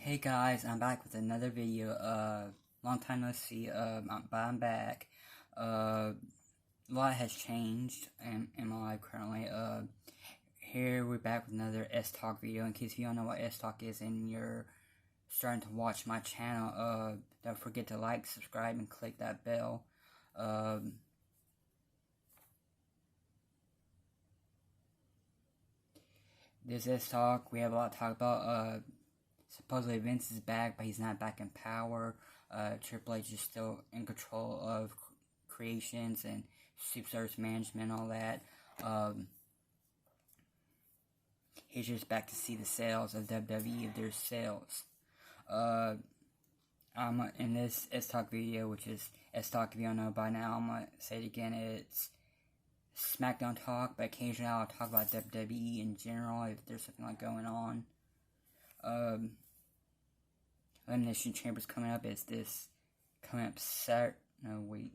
Hey guys, I'm back with another video. Long time no see. But I'm back. A lot has changed in my life currently. Here we're back with another S-Talk video. In case you don't know what S-Talk is and you're starting to watch my channel, don't forget to like, subscribe, and click that bell. This S-Talk, we have a lot to talk about. Supposedly Vince is back, but he's not back in power. Triple H is still in control of creations and superstars management and all that. He's just back to see the sales of WWE, of their sales. In this S-Talk video, which is S-Talk if you don't know by now, I'm going to say it again, it's SmackDown talk, but occasionally I'll talk about WWE in general if there's something like going on. Elimination Chamber's coming up. Is this coming up Saturday? No, wait.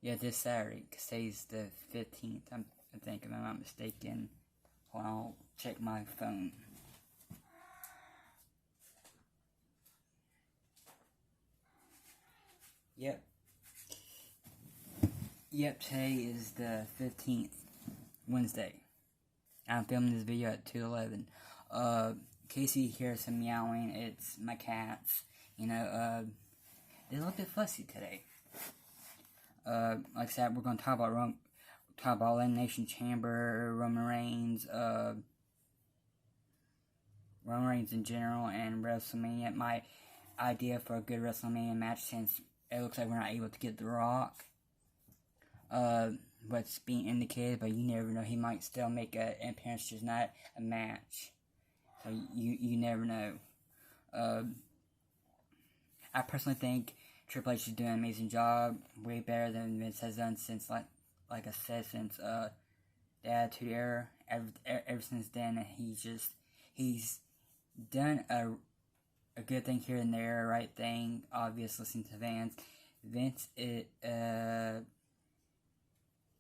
Yeah, this Saturday. Today's the 15th. I think, if I'm not mistaken. Hold on, I'll check my phone. Yep, today is the 15th. Wednesday. I'm filming this video at 2:11. In case you hear some meowing, it's my cats. They're a little bit fussy today. Like I said, we're gonna talk about Elimination Chamber, Roman Reigns in general, and WrestleMania. My idea for a good WrestleMania match, since it looks like we're not able to get The Rock. What's being indicated, but you never know. He might still make an appearance, just not a match. So you never know. I personally think Triple H is doing an amazing job, way better than Vince has done since, like I said, since the Attitude Era. Ever since then, he's done a good thing here and there, right thing. Obvious, listening to fans. Vince, like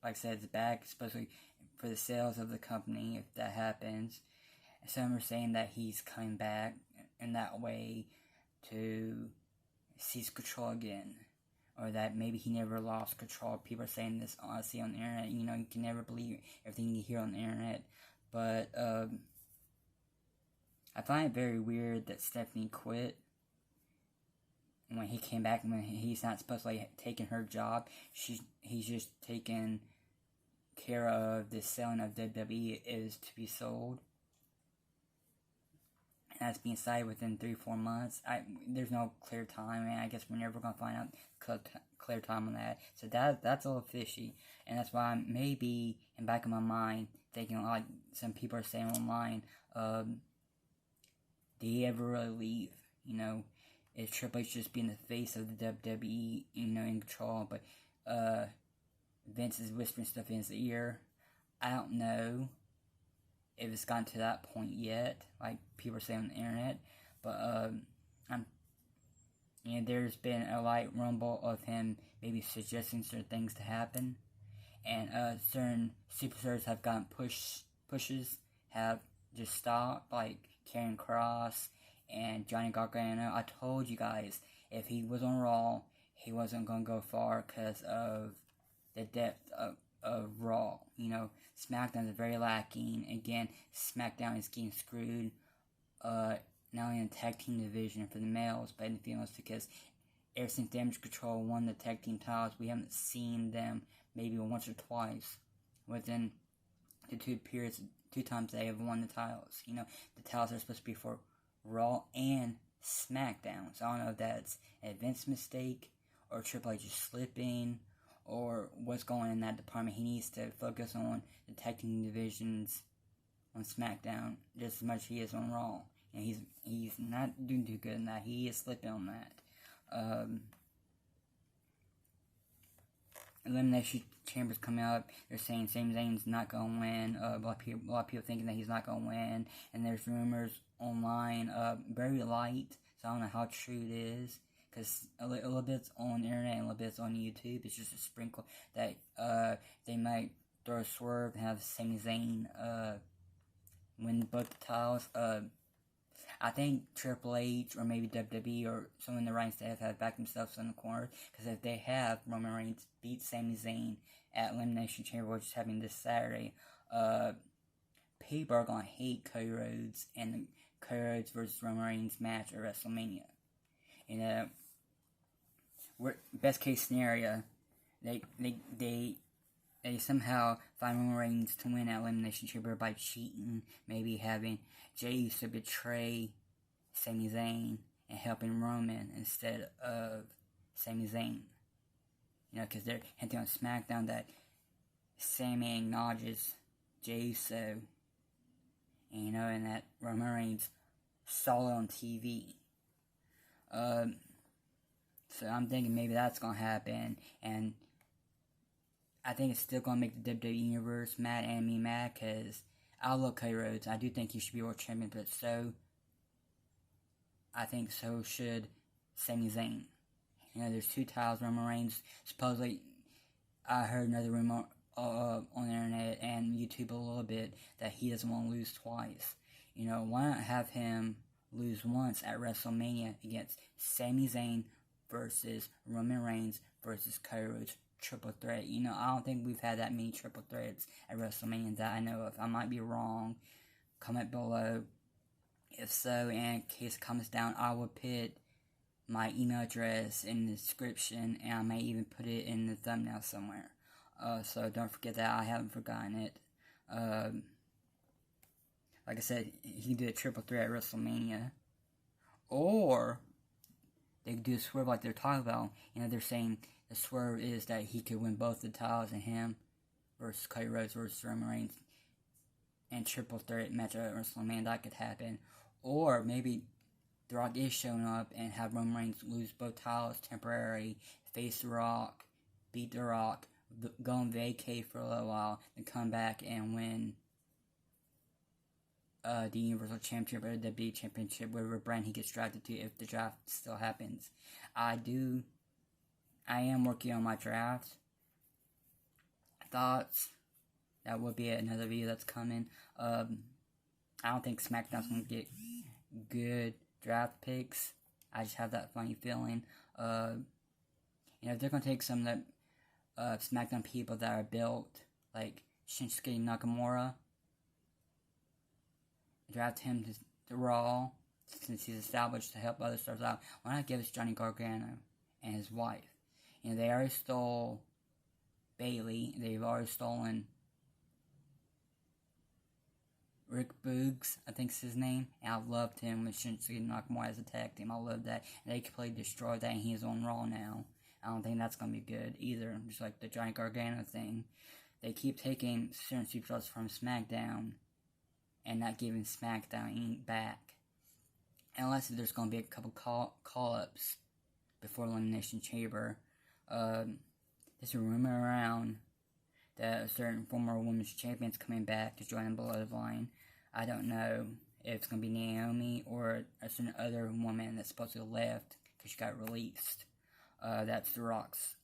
I said, it's back, especially for the sales of the company, if that happens. Some are saying that he's coming back in that way to seize control again. Or that maybe he never lost control. People are saying this honestly on the internet. You can never believe everything you hear on the internet. But, I find it very weird that Stephanie quit. When he came back, when he's not supposed to, like, taking her job, he's just taking care of the selling of WWE is to be sold. And that's being decided within 3-4 months. There's no clear time, and I guess we're never going to find out clear time on that. So that's a little fishy, and that's why I'm maybe in the back of my mind thinking, like some people are saying online, did he ever really leave? Is Triple H just being the face of the WWE, in control? But Vince is whispering stuff in his ear. I don't know if it's gotten to that point yet, like people are saying on the internet. But there's been a light rumble of him maybe suggesting certain things to happen, and certain superstars have gotten pushes have just stopped, like Karrion Kross and Johnny Gargano. I told you guys, if he was on Raw, he wasn't going to go far because of the depth of Raw. SmackDown is very lacking. Again, SmackDown is getting screwed, not only in the tag team division for the males, but in the females, because ever since Damage Control won the tag team titles, we haven't seen them maybe once or twice within the two times they have won the titles. The titles are supposed to be for Raw and SmackDown. So I don't know if that's an Vince mistake, or Triple H is slipping, or what's going on in that department. He needs to focus on the tag team divisions on SmackDown just as much as he is on Raw. And he's not doing too good in that. He is slipping on that. Elimination Chamber's coming up. They're saying Sami Zayn's not going to win. A lot of people thinking that he's not going to win. And there's rumors online, very light, so I don't know how true it is. Because a little bit's on the internet and a little bit's on YouTube. It's just a sprinkle that they might throw a swerve and have Sami Zayn win both the titles. I think Triple H or maybe WWE or someone in the writing staff have backed themselves in the corner, because if they have Roman Reigns beat Sami Zayn at Elimination Chamber, which is happening this Saturday, people are gonna hate Cody Rhodes and the Cody Rhodes versus Roman Reigns match at WrestleMania. You know, best case scenario, they somehow find Roman Reigns to win at Elimination Chamber by cheating, maybe having Jey Uso betray Sami Zayn and helping Roman instead of Sami Zayn. You know, because they're hinting on SmackDown that Sami acknowledges Jey Uso, and, you know, and that Roman Reigns saw it on TV. So I'm thinking maybe that's gonna happen, and I think it's still gonna make the WWE Universe mad and me mad, because I love Cody Rhodes. I do think he should be world champion, but I think so should Sami Zayn. You know, there's 2 titles. Roman Reigns, supposedly, I heard another rumor on the internet and YouTube a little bit that he doesn't want to lose twice. You know, why not have him lose once at WrestleMania against Sami Zayn versus Roman Reigns versus Cody Rhodes, triple threat? You know, I don't think we've had that many triple threats at WrestleMania that I know of. I might be wrong. Comment below if so, and in case it comes down, I will put my email address in the description, and I may even put it in the thumbnail somewhere. So don't forget that. I haven't forgotten it. Like I said, he can do a triple threat at WrestleMania, or they could do a swerve like they're talking about. You know, they're saying the swerve is that he could win both the titles, and him versus Cody Rhodes versus Roman Reigns and triple threat match at WrestleMania. That could happen. Or maybe The Rock is showing up and have Roman Reigns lose both titles temporarily, face The Rock, beat The Rock, go on vacay for a little while, and come back and win the Universal Championship or the WWE Championship, whatever brand he gets drafted to, if the draft still happens. I am working on my draft thoughts. That will be another video that's coming. I don't think SmackDown's going to get good draft picks. I just have that funny feeling. You know, if they're going to take some of the SmackDown people that are built, like Shinsuke Nakamura, draft him to Raw, since he's established to help other stars out. Why not give us Johnny Gargano and his wife? You know, they already stole Bayley. They've already stolen Rick Boogs, I think is his name. And I loved him with Shinsuke Nakamura as a tag team. I love that. And they completely destroyed that, and he's on Raw now. I don't think that's going to be good either. Just like the Johnny Gargano thing. They keep taking certain superstars from SmackDown and not giving SmackDown any back. Unless there's going to be a couple call-ups before Elimination Chamber. There's a rumor around that a certain former women's champion's coming back to join the Bloodline. I don't know if it's going to be Naomi or a certain other woman that supposedly left because she got released. That's The Rock's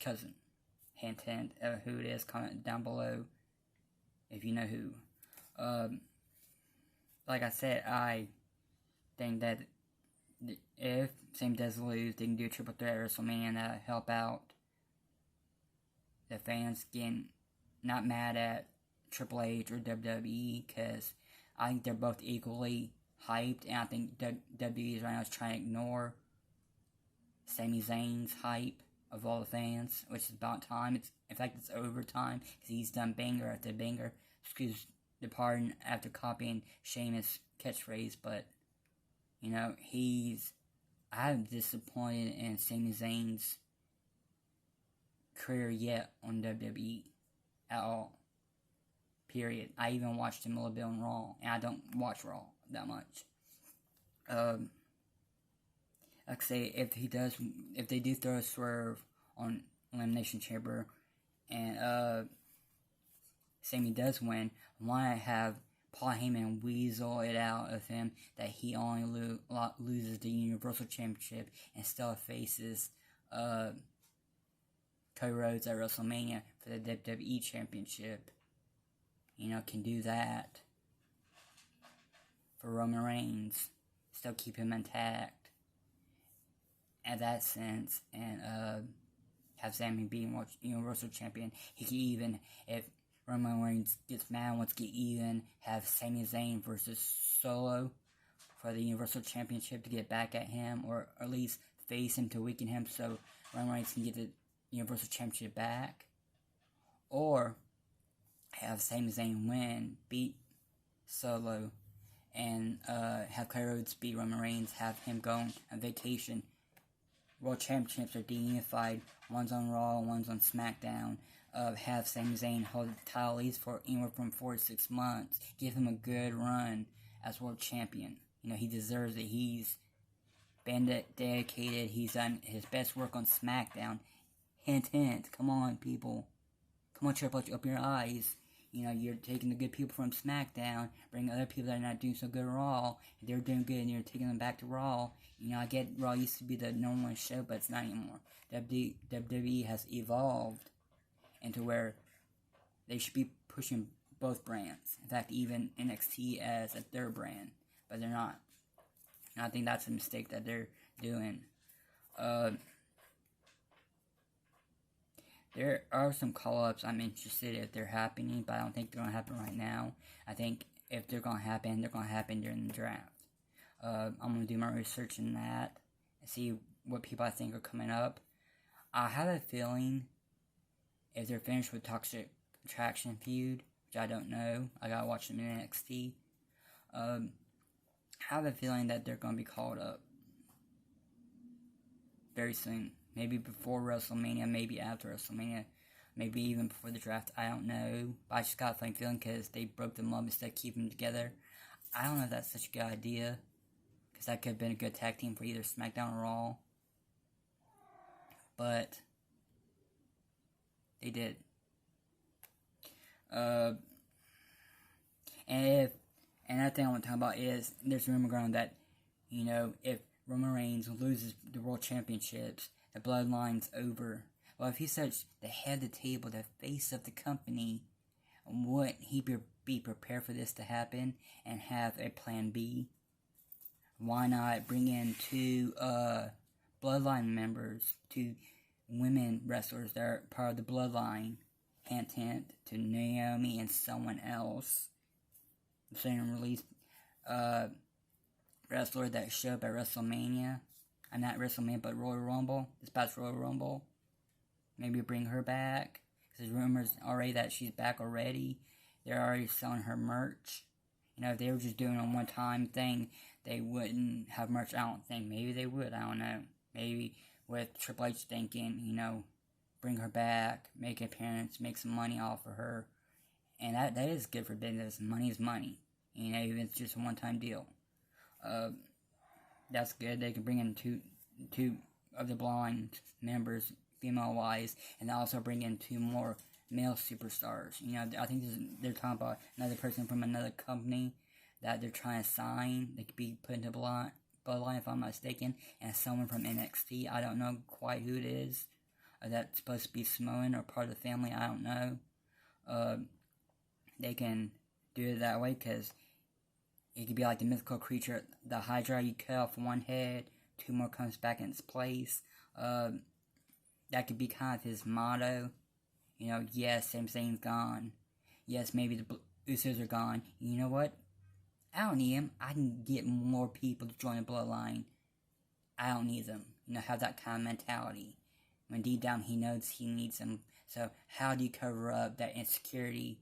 cousin. Hint, hint. Who it is, comment down below if you know who. Like I said, I think that if Sami does lose, they can do a triple threat at WrestleMania and that'll help out the fans getting not mad at Triple H or WWE, because I think they're both equally hyped, and I think WWE right now is trying to ignore Sami Zayn's hype of all the fans, which is about time. In fact, it's overtime, because he's done banger after banger. Excuse the pardon after copying Sheamus' catchphrase, but, you know, I haven't disappointed in Sami Zayn's career yet on WWE at all. Period. I even watched him a little bit on Raw, and I don't watch Raw that much. Like I say, if they do throw a swerve on Elimination Chamber, and Sami does win, why not have Paul Heyman weasel it out of him that he only loses the Universal Championship and still faces Cody Rhodes at WrestleMania for the WWE Championship. You know, can do that. for Roman Reigns. Still keep him intact in that sense, and have Sami be Universal Champion. He could even, if Roman Reigns gets mad and wants to get even, have Sami Zayn versus Solo for the Universal Championship to get back at him, or at least face him to weaken him so Roman Reigns can get the Universal Championship back. Or have Sami Zayn win, beat Solo, and have Cody Rhodes beat Roman Reigns, have him go on vacation. World Championships are de-unified, one's on Raw, one's on SmackDown. Have Sami Zayn hold the title at least for anywhere from 4 to 6 months. Give him a good run as World Champion. He deserves it. He's been dedicated. He's done his best work on SmackDown. Hint, hint. Come on, people. Come on, Triple H, open your eyes. You're taking the good people from SmackDown, bringing other people that are not doing so good at Raw. They're doing good, and you're taking them back to Raw. I get Raw used to be the number one show, but it's not anymore. WWE has evolved into where they should be pushing both brands. In fact, even NXT as a third brand, but they're not. And I think that's a mistake that they're doing. There are some call-ups I'm interested if they're happening, but I don't think they're going to happen right now. I think if they're going to happen, they're going to happen during the draft. I'm going to do my research in that and see what people I think are coming up. I have a feeling if they're finished with Toxic Attraction feud, which I don't know, I gotta watch them in NXT. I have a feeling that they're going to be called up very soon. Maybe before WrestleMania, maybe after WrestleMania, maybe even before the draft. I don't know. But I just got a funny feeling because they broke them up instead of keeping them together. I don't know if that's such a good idea, because that could have been a good tag team for either SmackDown or Raw. But they did. And another thing I want to talk about is there's rumor going that, if Roman Reigns loses the World Championships, the bloodline's over. Well, if he's such the head of the table, the face of the company, wouldn't he be prepared for this to happen and have a plan B? Why not bring in 2 bloodline members, 2 women wrestlers that are part of the bloodline? Hint, hint, to Naomi and someone else. I'm saying release wrestler that showed up at WrestleMania. I'm not WrestleMania, but Royal Rumble. This past Royal Rumble. Maybe bring her back. There's rumors already that she's back already. They're already selling her merch. If they were just doing a one-time thing, they wouldn't have merch. I don't think. Maybe they would. I don't know. Maybe with Triple H thinking, bring her back, make an appearance, make some money off of her. And that is good for business. Money is money. Even if it's just a one-time deal. That's good. They can bring in two of the blind members, female-wise, and also bring in 2 more male superstars. I think they're talking about another person from another company that they're trying to sign. They could be put into bloodline, if I'm not mistaken, and someone from NXT. I don't know quite who it is. That's supposed to be Samoan or part of the family. I don't know. They can do it that way because it could be like the mythical creature, the Hydra. You cut off one head, 2 more comes back in its place. That could be kind of his motto. Yes, Sami Zayn's gone. Yes, maybe the Usos are gone. You know what? I don't need him. I can get more people to join the bloodline. I don't need them. Have that kind of mentality. When deep down he knows he needs them. So how do you cover up that insecurity?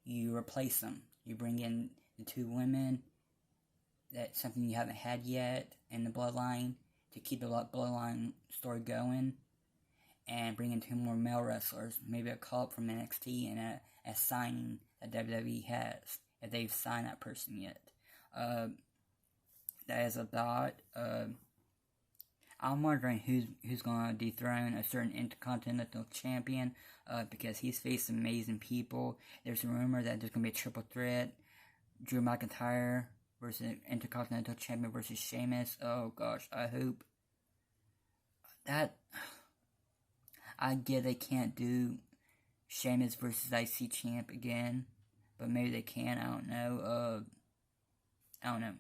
You replace them. You bring in the 2 women. That's something you haven't had yet in the bloodline to keep the bloodline story going. And bring in 2 more male wrestlers. Maybe a call-up from NXT and a signing that WWE has. If they've signed that person yet. That is a thought. I'm wondering who's going to dethrone a certain Intercontinental Champion, because he's faced amazing people. There's a rumor that there's going to be a triple threat. Drew McIntyre versus Intercontinental Champion versus Sheamus. Oh gosh, I hope that... I get they can't do Sheamus versus IC Champ again, but maybe they can, I don't know. I don't know.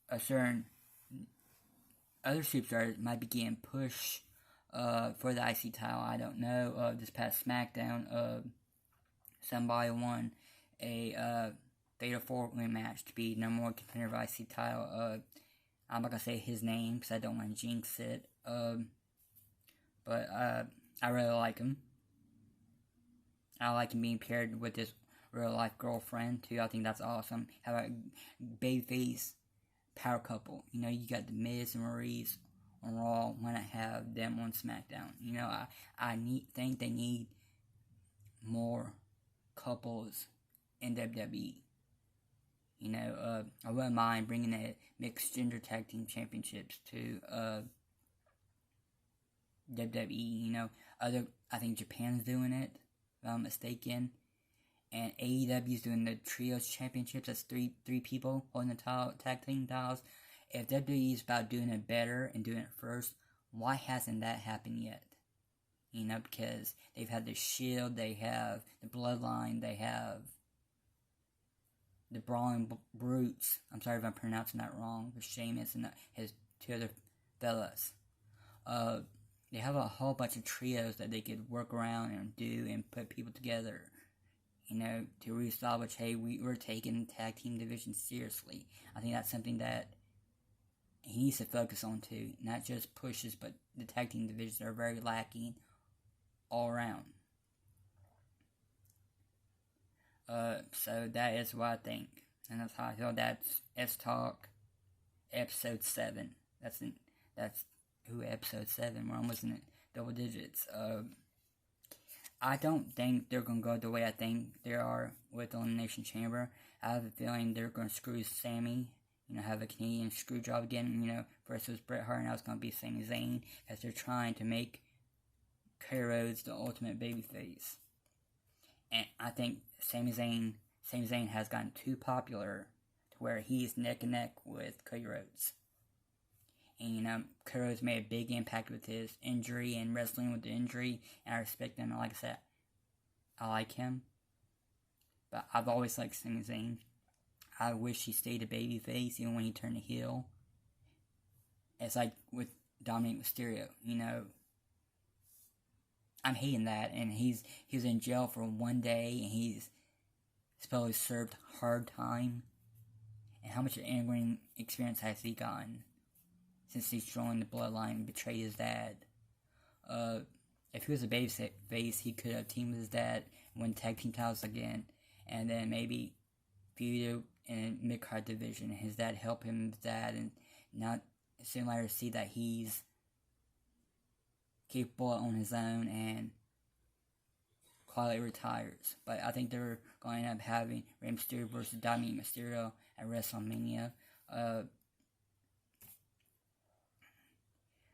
A certain other superstars might be getting pushed for the IC title. I don't know. This past SmackDown, somebody won a Fatal 4-Way match to be number one contender for IC title. I'm not gonna say his name because I don't want to jinx it. But I really like him. I like him being paired with his real life girlfriend too. I think that's awesome. How about babyface power couple? You know, you got the Miz and Maurice on Raw. Why not have them on SmackDown? You know, I think they need more couples in WWE. You know, I wouldn't mind bringing the mixed gender tag team championships to WWE. You know, I think Japan's doing it, if I'm mistaken, and AEW's doing the trios championships. That's three people holding the tag team titles. If WWE is about doing it better and doing it first, why hasn't that happened yet? You know, because they've had the Shield, they have the Bloodline, they have the Brawling Brutes. I'm sorry if I'm pronouncing that wrong. With Sheamus and his two other fellas. They have a whole bunch of trios that they could work around and do and put people together. You know, to reestablish, hey, we're taking the tag team division seriously. I think that's something that he needs to focus on too. Not just pushes, but the tag team divisions are very lacking all around. So that is what I think. And that's how I feel. That's Talk episode 7. That's episode 7. We're almost in it, double digits. I don't think they're going to go the way I think they are with Elimination Chamber. I have a feeling they're going to screw Sammy. You know, have a Canadian screw job again. You know, first it was Bret Hart, now it's going to be Sami Zayn. As they're trying to make Cody Rhodes the ultimate babyface. And I think Sami Zayn has gotten too popular to where he's neck and neck with Cody Rhodes. And, you know, Cody Rhodes made a big impact with his injury and wrestling with the injury. And I respect him. And like I said, I like him. But I've always liked Sami Zayn. I wish he stayed a babyface even when he turned a heel. It's like with Dominic Mysterio, you know. I'm hating that, and he was in jail for one day, and he's supposedly served hard time. And how much in-ring experience has he gotten since he's joined the Bloodline and betrayed his dad? If he was a babyface, he could have teamed with his dad, win tag team titles again, and then maybe feud in mid-card division. And his dad help him with that, and not soon later see that he's capable on his own and quietly retires. But I think they're going to end up having Rey Mysterio versus Dominic Mysterio at WrestleMania. I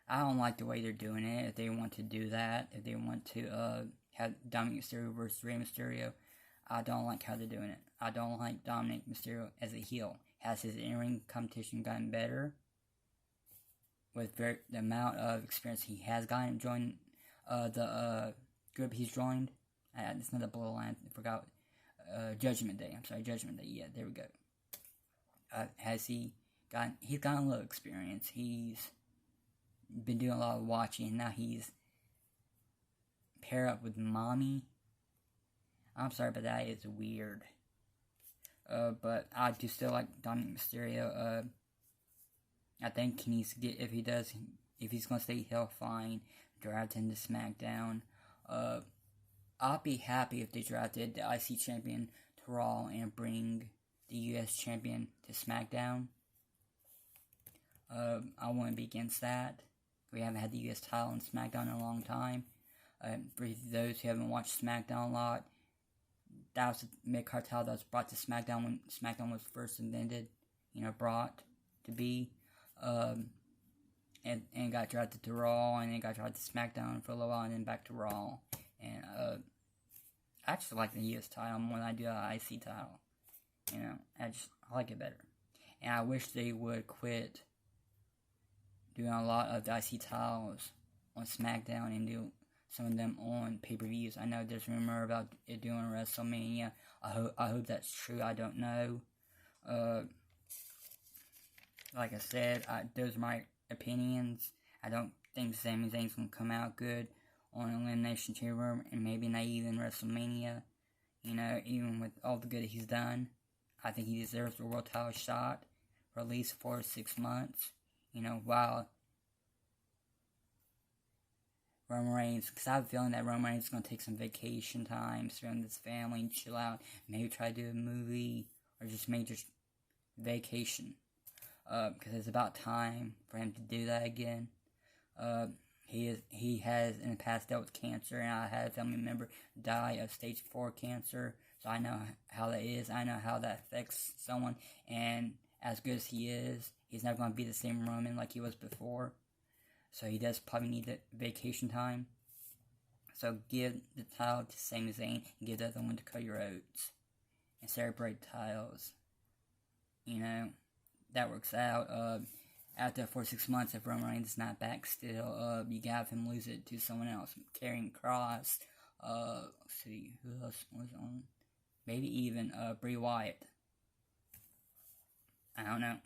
don't like the way they're doing it. If they want to do that, if they want to have Dominic Mysterio versus Rey Mysterio, I don't like how they're doing it. I don't like Dominic Mysterio as a heel. Has his in-ring competition gotten better? With the amount of experience he has gotten joining the group he's joined. It's not a Bloodline, I forgot. Judgment Day. I'm sorry, Judgment Day. Yeah, there we go. He's gotten a little experience. He's been doing a lot of watching, and now he's paired up with Mommy. I'm sorry, but that is weird. But I do still like Dominic Mysterio. I think he needs to get, if he's going to stay heel, fine, draft him to SmackDown. I'll be happy if they drafted the IC champion to Raw and bring the US champion to SmackDown. I wouldn't be against that. We haven't had the US title on SmackDown in a long time. For those who haven't watched SmackDown a lot, that was the mid-card title that was brought to SmackDown when SmackDown was first invented, brought to be. And got drafted to Raw, and then got drafted to SmackDown for a little while, and then back to Raw. And I actually like the US title more than I do the IC title. I like it better. And I wish they would quit doing a lot of the IC titles on SmackDown and do some of them on pay-per-views. I know there's rumor about it doing WrestleMania I hope that's true. I don't know. Like I said, those are my opinions. I don't think Sami Zayn's gonna come out good on Elimination Chamber, and maybe not even WrestleMania. You know, even with all the good he's done, I think he deserves a world title shot for at least 4 to 6 months. You know, while Roman Reigns, because I have a feeling that Roman Reigns is going to take some vacation time, spend with his family, and chill out, maybe try to do a movie, or just maybe just vacation, because it's about time for him to do that again. He has in the past dealt with cancer, and I had a family member die of stage 4 cancer, so I know how that is. I know how that affects someone, and as good as he is, he's never going to be the same Roman like he was before, so he does probably need the vacation time. So give the title to Sami Zayn, and give the other one to Cody Rhodes, and celebrate titles. You know, that works out. After 4 or 6 months, if Roman Reigns is not back still, you can have him lose it to someone else. Karrion Kross, let's see, who else was on? Maybe even, Bray Wyatt. I don't know.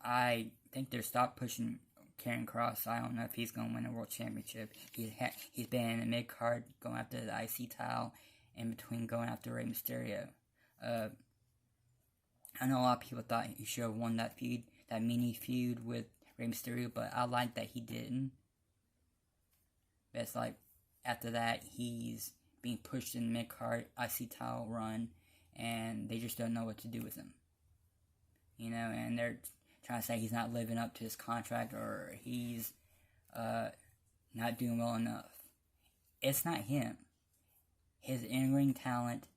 I think they're stopped pushing Karrion Kross. I don't know if he's going to win a world championship. He's been in the mid-card, going after the IC title, in between going after Rey Mysterio. I know a lot of people thought he should have won that feud, that mini feud with Rey Mysterio, but I like that he didn't. But it's like, after that, he's being pushed in the mid-card IC title run, and they just don't know what to do with him. You know, and they're trying to say he's not living up to his contract, or he's not doing well enough. It's not him. His in-ring talent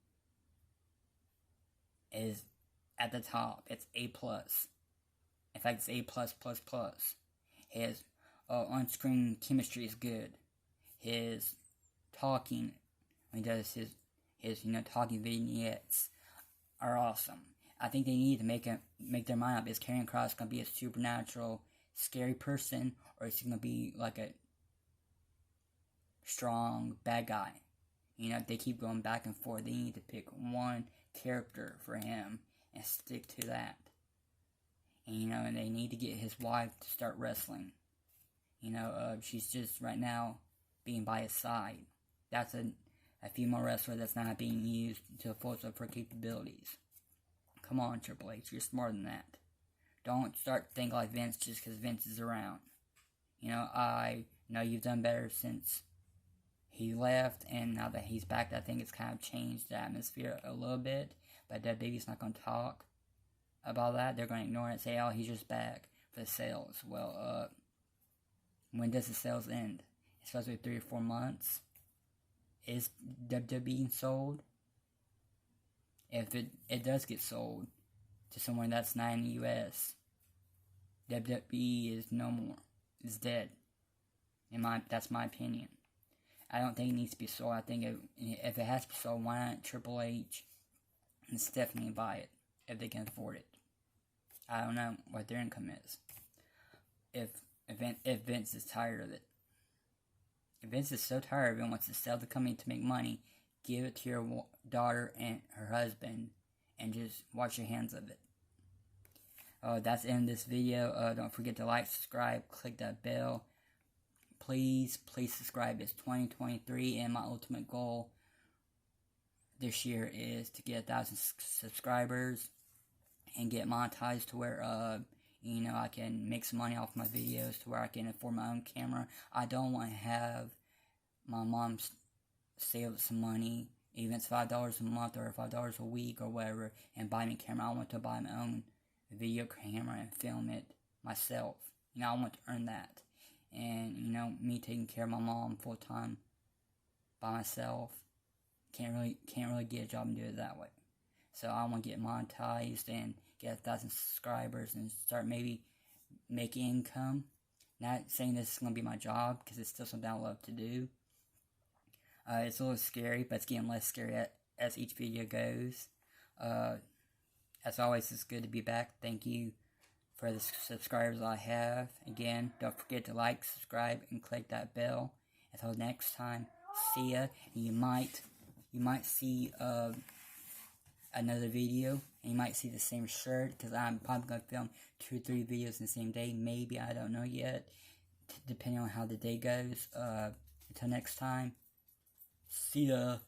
is at the top. It's A+. In fact, it's A+++. His on-screen chemistry is good. His talking, when he does his talking vignettes, are awesome. I think they need to make their mind up. Is Karrion Kross going to be a supernatural, scary person, or is he going to be like a strong bad guy? You know, if they keep going back and forth, they need to pick one character for him and stick to that. And, you know, and they need to get his wife to start wrestling. You know, she's just right now being by his side. That's a female wrestler that's not being used to the fullest of her capabilities. Come on, Triple H, you're smarter than that. Don't start thinking like Vince just because Vince is around. You know, I know you've done better since he left, and now that he's back, I think it's kind of changed the atmosphere a little bit. But that baby's not going to talk about that. They're going to ignore it and say, oh, he's just back for the sales. Well, when does the sales end? It's supposed to be 3 or 4 months. Is WWE being sold? If it does get sold to someone that's not in the U.S., WWE is no more. It's dead. That's my opinion. I don't think it needs to be sold. I think if it has to be sold, why not Triple H and Stephanie buy it if they can afford it? I don't know what their income is. If Vince is tired of it. If Vince is so tired of it and wants to sell the company to make money, give it to your daughter and her husband and just wash your hands of it. That's the end of this video. Don't forget to like, subscribe, click that bell. Please subscribe. It's 2023, and my ultimate goal this year is to get 1,000 subscribers and get monetized to where, I can make some money off my videos to where I can afford my own camera. I don't want to have my mom save some money, even if it's $5 a month or $5 a week or whatever, and buy me a camera. I want to buy my own video camera and film it myself. I want to earn that. And, me taking care of my mom full time by myself, can't really get a job and do it that way. So I want to get monetized and get 1,000 subscribers and start maybe making income. Not saying this is going to be my job, because it's still something I love to do. It's a little scary, but it's getting less scary as each video goes. As always, it's good to be back. Thank you for the subscribers I have. Again, don't forget to like, subscribe, and click that bell. Until next time, see ya. You might you might see another video, and you might see the same shirt, because I'm probably going to film 2 or 3 videos in the same day, maybe, I don't know yet, depending on how the day goes. Until next time, see ya.